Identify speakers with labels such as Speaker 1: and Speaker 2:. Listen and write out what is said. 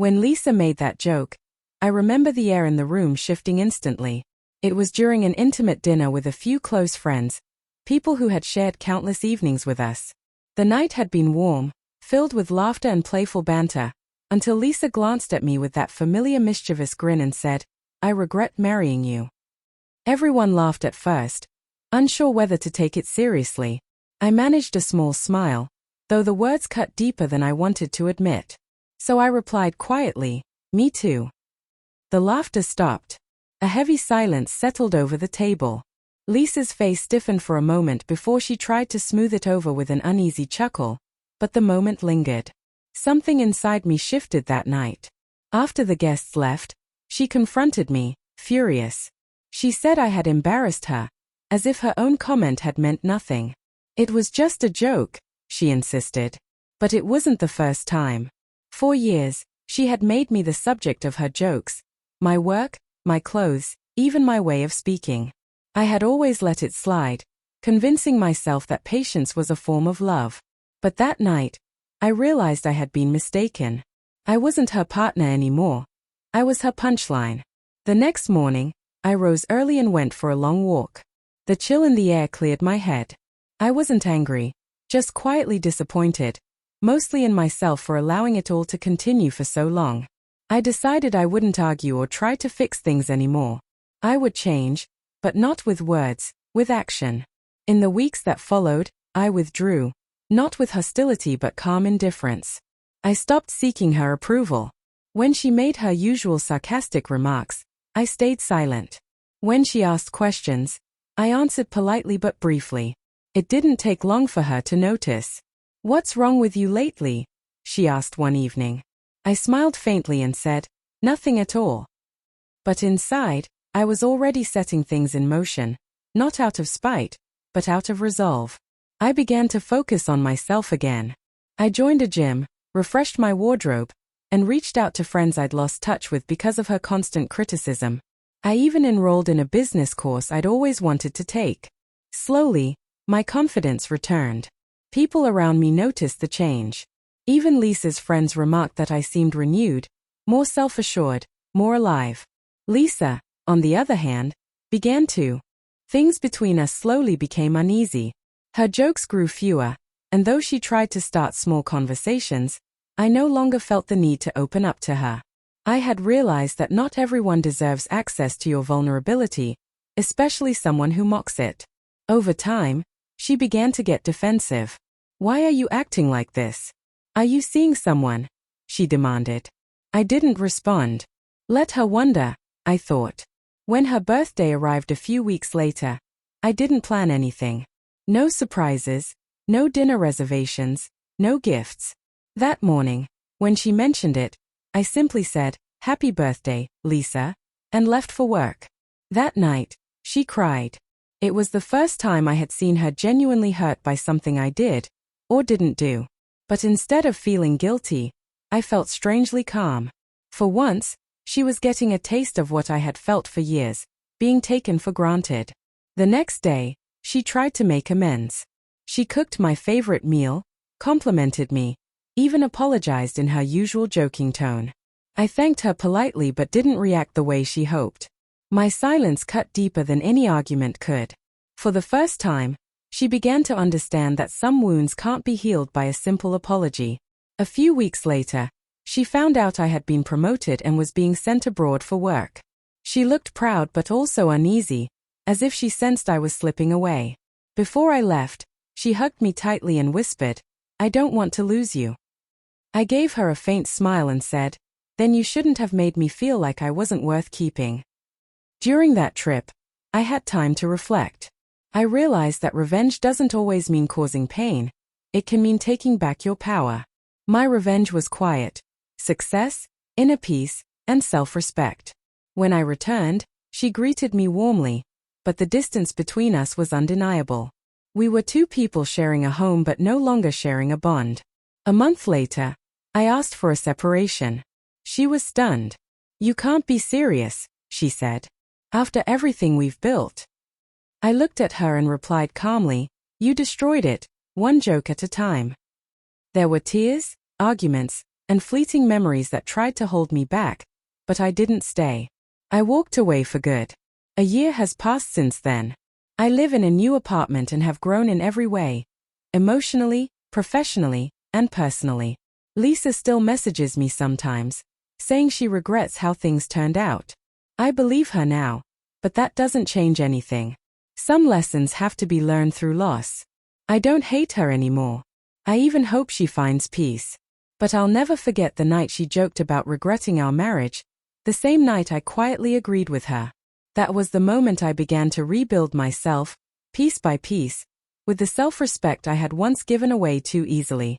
Speaker 1: When Lisa made that joke, I remember the air in the room shifting instantly. It was during an intimate dinner with a few close friends, people who had shared countless evenings with us. The night had been warm, filled with laughter and playful banter, until Lisa glanced at me with that familiar mischievous grin and said, "I regret marrying you." Everyone laughed at first, unsure whether to take it seriously. I managed a small smile, though the words cut deeper than I wanted to admit. So I replied quietly, "Me too." The laughter stopped. A heavy silence settled over the table. Lisa's face stiffened for a moment before she tried to smooth it over with an uneasy chuckle, but the moment lingered. Something inside me shifted that night. After the guests left, she confronted me, furious. She said I had embarrassed her, as if her own comment had meant nothing. It was just a joke, she insisted. But it wasn't the first time. For years, she had made me the subject of her jokes. My work, my clothes, even my way of speaking. I had always let it slide, convincing myself that patience was a form of love. But that night, I realized I had been mistaken. I wasn't her partner anymore. I was her punchline. The next morning, I rose early and went for a long walk. The chill in the air cleared my head. I wasn't angry, just quietly disappointed, mostly in myself for allowing it all to continue for so long. I decided I wouldn't argue or try to fix things anymore. I would change, but not with words, with action. In the weeks that followed, I withdrew, not with hostility but calm indifference. I stopped seeking her approval. When she made her usual sarcastic remarks, I stayed silent. When she asked questions, I answered politely but briefly. It didn't take long for her to notice. "What's wrong with you lately?" she asked one evening. I smiled faintly and said, "Nothing at all." But inside, I was already setting things in motion, not out of spite, but out of resolve. I began to focus on myself again. I joined a gym, refreshed my wardrobe, and reached out to friends I'd lost touch with because of her constant criticism. I even enrolled in a business course I'd always wanted to take. Slowly, my confidence returned. People around me noticed the change. Even Lisa's friends remarked that I seemed renewed, more self-assured, more alive. Lisa, on the other hand, began to. Things between us slowly became uneasy. Her jokes grew fewer, and though she tried to start small conversations, I no longer felt the need to open up to her. I had realized that not everyone deserves access to your vulnerability, especially someone who mocks it. Over time, she began to get defensive. "Why are you acting like this? Are you seeing someone?" she demanded. I didn't respond. Let her wonder, I thought. When her birthday arrived a few weeks later, I didn't plan anything. No surprises, no dinner reservations, no gifts. That morning, when she mentioned it, I simply said, "Happy birthday, Lisa," and left for work. That night, she cried. It was the first time I had seen her genuinely hurt by something I did, or didn't do. But instead of feeling guilty, I felt strangely calm. For once, she was getting a taste of what I had felt for years, being taken for granted. The next day, she tried to make amends. She cooked my favorite meal, complimented me, even apologized in her usual joking tone. I thanked her politely but didn't react the way she hoped. My silence cut deeper than any argument could. For the first time, she began to understand that some wounds can't be healed by a simple apology. A few weeks later, she found out I had been promoted and was being sent abroad for work. She looked proud but also uneasy, as if she sensed I was slipping away. Before I left, she hugged me tightly and whispered, "I don't want to lose you." I gave her a faint smile and said, "Then you shouldn't have made me feel like I wasn't worth keeping." During that trip, I had time to reflect. I realized that revenge doesn't always mean causing pain. It can mean taking back your power. My revenge was quiet: success, inner peace, and self-respect. When I returned, she greeted me warmly, but the distance between us was undeniable. We were two people sharing a home but no longer sharing a bond. A month later, I asked for a separation. She was stunned. "You can't be serious," she said. "After everything we've built." I looked at her and replied calmly, "You destroyed it, one joke at a time." There were tears, arguments, and fleeting memories that tried to hold me back, but I didn't stay. I walked away for good. A year has passed since then. I live in a new apartment and have grown in every way. Emotionally, professionally, and personally. Lisa still messages me sometimes, saying she regrets how things turned out. I believe her now, but that doesn't change anything. Some lessons have to be learned through loss. I don't hate her anymore. I even hope she finds peace. But I'll never forget the night she joked about regretting our marriage, the same night I quietly agreed with her. That was the moment I began to rebuild myself, piece by piece, with the self-respect I had once given away too easily.